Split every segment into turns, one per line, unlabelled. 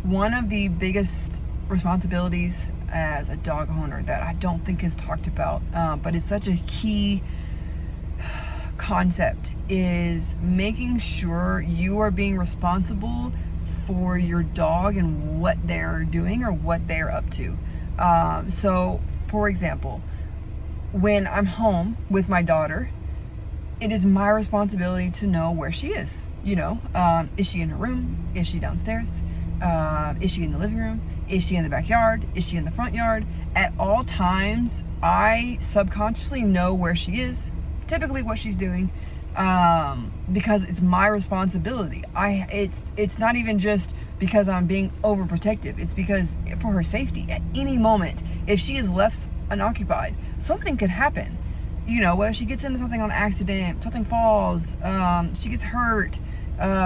one of the biggest responsibilities as a dog owner that I don't think is talked about, but it's such a key concept, is making sure you are being responsible for your dog and what they're doing or what they're up to. So, for example, when I'm home with my daughter, it is my responsibility to know where she is. Is she in her room? Is she downstairs? Is she in the living room? Is she in the backyard? Is she in the front yard? At all times, I subconsciously know where she is, typically what she's doing, because it's my responsibility. It's not even just because I'm being overprotective. It's because for her safety. At any moment, if she is left unoccupied, something could happen. Whether she gets into something on accident, something falls, she gets hurt,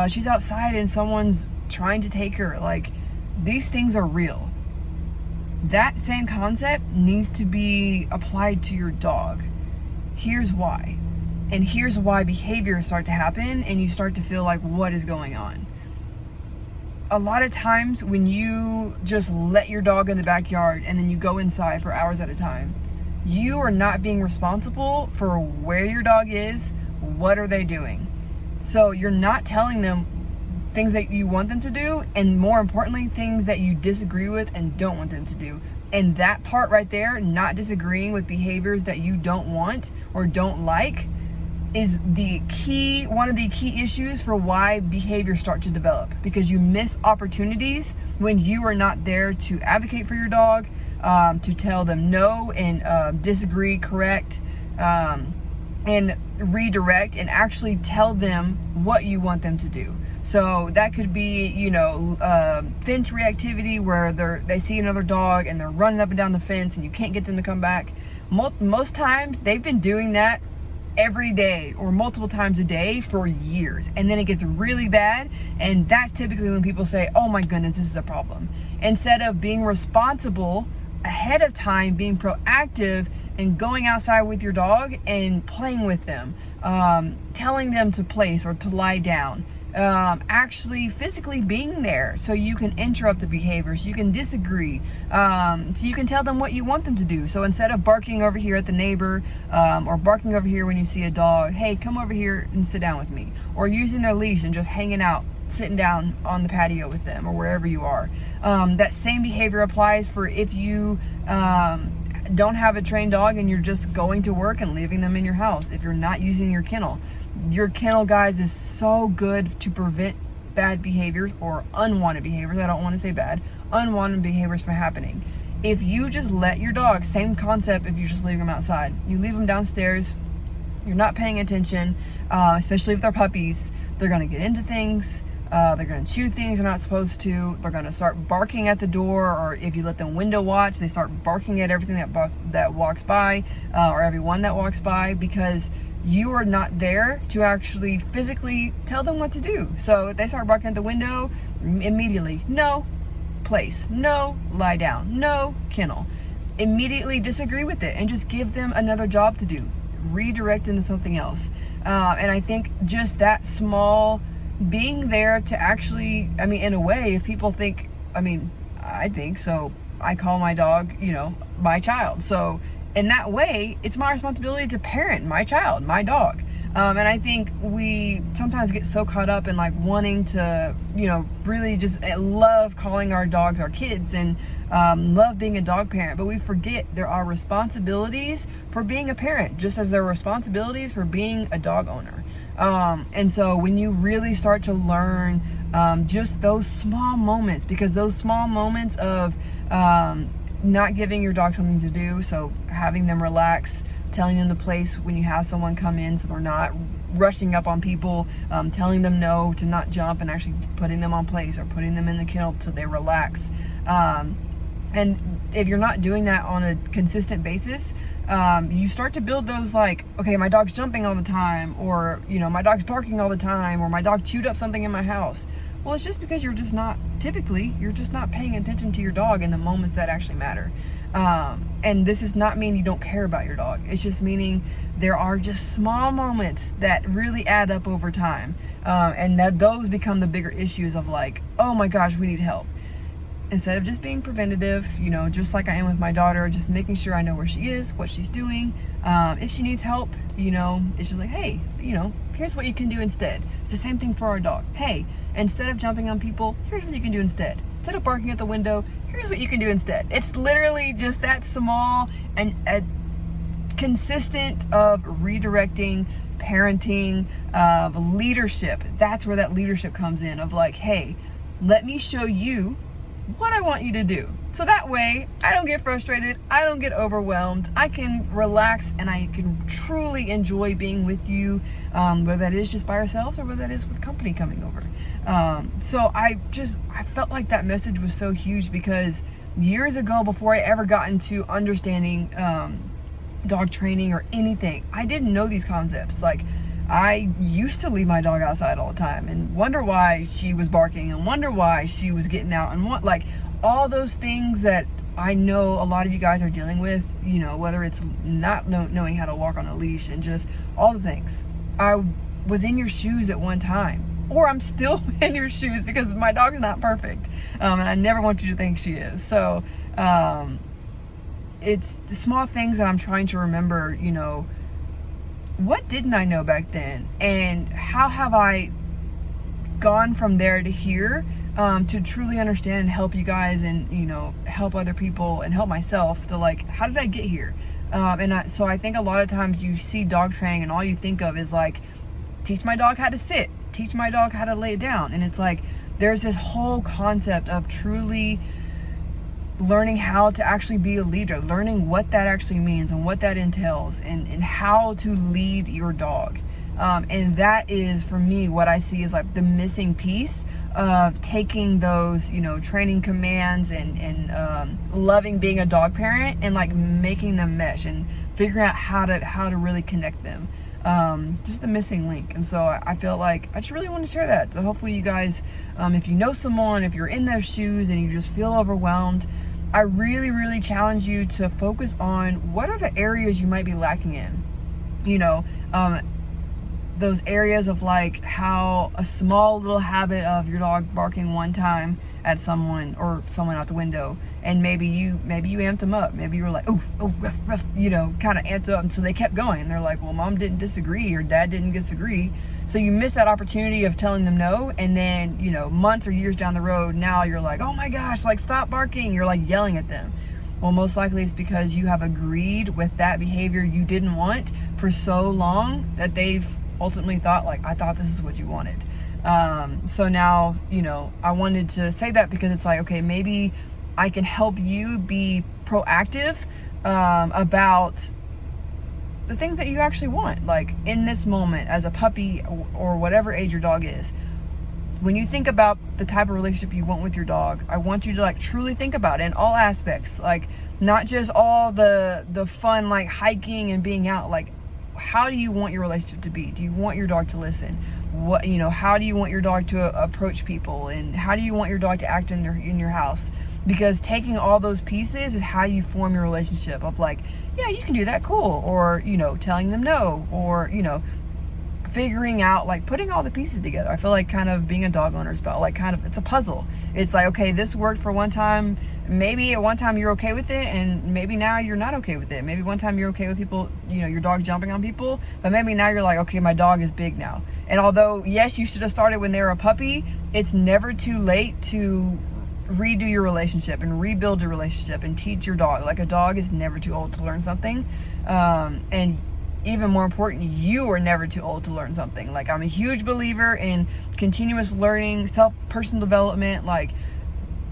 she's outside and someone's trying to take her. Like, these things are real. That same concept needs to be applied to your dog. Here's why. And here's why behaviors start to happen and you start to feel like, what is going on? A lot of times when you just let your dog in the backyard and then you go inside for hours at a time, you are not being responsible for where your dog is, what are they doing. So you're not telling them things that you want them to do, and more importantly, things that you disagree with and don't want them to do. And that part right there, not disagreeing with behaviors that you don't want or don't like, is one of the key issues for why behaviors start to develop, because you miss opportunities when you are not there to advocate for your dog, to tell them no and disagree, correct, and redirect, and actually tell them what you want them to do. So that could be, fence reactivity, where they see another dog and they're running up and down the fence and you can't get them to come back. Most times they've been doing that every day or multiple times a day for years, and then it gets really bad, and that's typically when people say, oh my goodness, this is a problem. Instead of being responsible ahead of time, being proactive and going outside with your dog and playing with them, telling them to place or to lie down, actually physically being there so you can interrupt the behaviors, you can disagree, so you can tell them what you want them to do. So instead of barking over here at the neighbor, or barking over here when you see a dog, hey, come over here and sit down with me, or using their leash and just hanging out, sitting down on the patio with them or wherever you are. That same behavior applies for if you don't have a trained dog and you're just going to work and leaving them in your house. If you're not using your kennel, guys, is so good to prevent bad behaviors or unwanted behaviors. I don't want to say bad, unwanted behaviors from happening. If you just let your dog, same concept, if you just leave them outside, you leave them downstairs, you're not paying attention, especially if they're puppies, they're going to get into things. They're going to chew things they're not supposed to. They're going to start barking at the door, or if you let them window watch, they start barking at everything that walks by, or everyone that walks by, because you are not there to actually physically tell them what to do. So if they start barking at the window, immediately, no, place, no, lie down, no, kennel. Immediately disagree with it and just give them another job to do. Redirect into something else. And I think just that small being there to actually, in a way, if people think, I think so, I call my dog, my child. So in that way, it's my responsibility to parent my child, my dog. And I think we sometimes get so caught up in like wanting to, really just love calling our dogs our kids and love being a dog parent. But we forget there are responsibilities for being a parent, just as there are responsibilities for being a dog owner. And so when you really start to learn just those small moments, because those small moments of not giving your dog something to do, so having them relax, telling them to place when you have someone come in so they're not rushing up on people, telling them no, to not jump, and actually putting them on place or putting them in the kennel so they relax. And if you're not doing that on a consistent basis, you start to build those like, okay, my dog's jumping all the time, or, my dog's barking all the time, or my dog chewed up something in my house. Well, it's just because you're just not paying attention to your dog in the moments that actually matter. And this does not mean you don't care about your dog. It's just meaning there are just small moments that really add up over time. And that those become the bigger issues of like, oh my gosh, we need help. instead of just being preventative, just like I am with my daughter, just making sure I know where she is, what she's doing. If she needs help, it's just like, hey, here's what you can do instead. It's the same thing for our dog. Hey, instead of jumping on people, here's what you can do instead. Instead of barking at the window, here's what you can do instead. It's literally just that small and consistent of redirecting, parenting, of leadership. That's where that leadership comes in, of like, hey, let me show you what I want you to do. So that way I don't get frustrated, I don't get overwhelmed, I can relax, and I can truly enjoy being with you, whether that is just by ourselves or whether that is with company coming over. So I felt like that message was so huge, because years ago, before I ever got into understanding dog training or anything, I didn't know these concepts. Like, I used to leave my dog outside all the time and wonder why she was barking and wonder why she was getting out, and like all those things that I know a lot of you guys are dealing with, whether it's not knowing how to walk on a leash and just all the things. I was in your shoes at one time, or I'm still in your shoes, because my dog is not perfect, and I never want you to think she is. So it's the small things that I'm trying to remember, what didn't I know back then, and how have I gone from there to here, to truly understand and help you guys, and help other people and help myself to, like, how did I get here? So I think a lot of times you see dog training and all you think of is like, teach my dog how to sit, teach my dog how to lay down, and it's like there's this whole concept of truly learning how to actually be a leader, learning what that actually means and what that entails, and how to lead your dog. And that is, for me, what I see is like the missing piece of taking those, training commands and loving being a dog parent, and like making them mesh and figuring out how to really connect them. Just the missing link. And so I feel like I just really want to share that. So hopefully you guys, if you know someone, if you're in those shoes and you just feel overwhelmed, I really, really challenge you to focus on what are the areas you might be lacking in. Those areas of like how a small little habit of your dog barking one time at someone or someone out the window, and maybe you amped them up. Maybe you were like, oh, rough, kind of amped up, and so they kept going. And they're like, well, mom didn't disagree or dad didn't disagree. So you missed that opportunity of telling them no, and then months or years down the road, now you're like, oh my gosh, like, stop barking. You're like yelling at them. Well, most likely it's because you have agreed with that behavior you didn't want for so long that they've ultimately thought, like, I thought this is what you wanted. So now, I wanted to say that because it's like, okay, maybe I can help you be proactive about the things that you actually want. Like, in this moment, as a puppy or whatever age your dog is, when you think about the type of relationship you want with your dog, I want you to like truly think about it in all aspects, like not just all the fun, like hiking and being out. Like, how do you want your relationship to be? Do you want your dog to listen? How do you want your dog to approach people, and how do you want your dog to act in your house? Because taking all those pieces is how you form your relationship of like, yeah, you can do that, cool, or telling them no, or figuring out, like, putting all the pieces together. I feel like kind of being a dog owner is about like it's a puzzle. It's like, okay, this worked for one time. Maybe at one time you're okay with it, and maybe now you're not okay with it. Maybe one time you're okay with people, your dog jumping on people, but maybe now you're like, okay, my dog is big now. And although, yes, you should have started when they were a puppy, it's never too late to redo your relationship and rebuild your relationship and teach your dog. Like, a dog is never too old to learn something. And even more important, you are never too old to learn something. Like, I'm a huge believer in continuous learning, personal development. Like,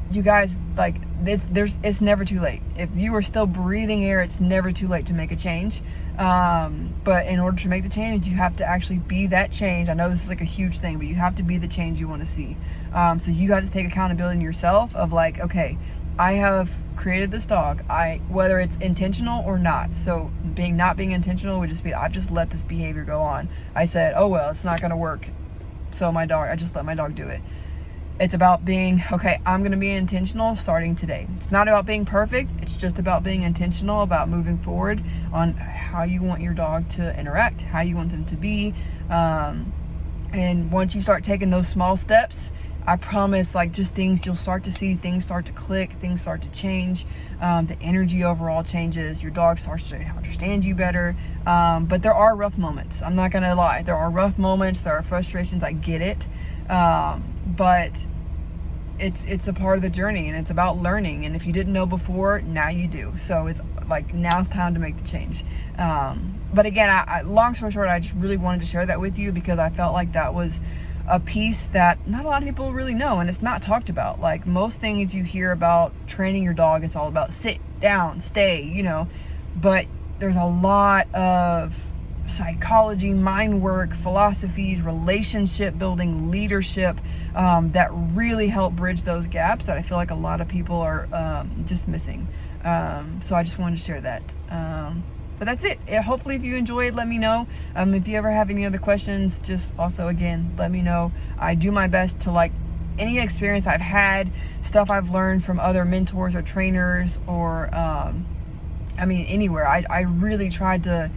you guys, like, it's never too late. If you are still breathing air, it's never too late to make a change. But in order to make the change, you have to actually be that change. I know this is like a huge thing, but you have to be the change you want to see. So you have to take accountability in yourself of like, okay, I have created this dog, whether it's intentional or not. So not being intentional would just be, I just let this behavior go on. I said, oh well, it's not going to work, so I just let my dog do it. It's about being, okay, I'm going to be intentional starting today. It's not about being perfect. It's just about being intentional about moving forward on how you want your dog to interact, how you want them to be. And once you start taking those small steps I promise, like, just things, you'll start to see things start to click, things start to change. The energy overall changes. Your dog starts to understand you better. But there are rough moments. I'm not gonna lie. There are rough moments. There are frustrations. I get it. But it's a part of the journey, and it's about learning. And if you didn't know before, now you do. So it's like, now's time to make the change. But again, I long story short, I just really wanted to share that with you because I felt like that was a piece that not a lot of people really know, and it's not talked about. Like, most things you hear about training your dog, it's all about sit down, stay, you know, but there's a lot of psychology, mind work, philosophies, relationship building, leadership, that really help bridge those gaps that I feel like a lot of people are just missing. So I just wanted to share that. But that's it. Hopefully, if you enjoyed, let me know. If you ever have any other questions, just also, again, let me know. I do my best to, like, any experience I've had, stuff I've learned from other mentors or trainers, or anywhere. I really tried to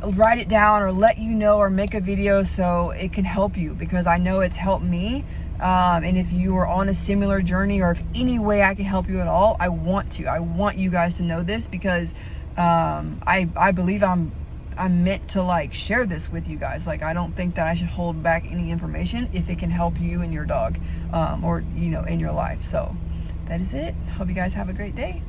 write it down or let you know or make a video so it can help you, because I know it's helped me. And if you are on a similar journey, or if any way I can help you at all, I want you guys to know this, because I believe I'm meant to, like, share this with you guys. Like, I don't think that I should hold back any information if it can help you and your dog, or, you know, in your life. So that is it. Hope you guys have a great day.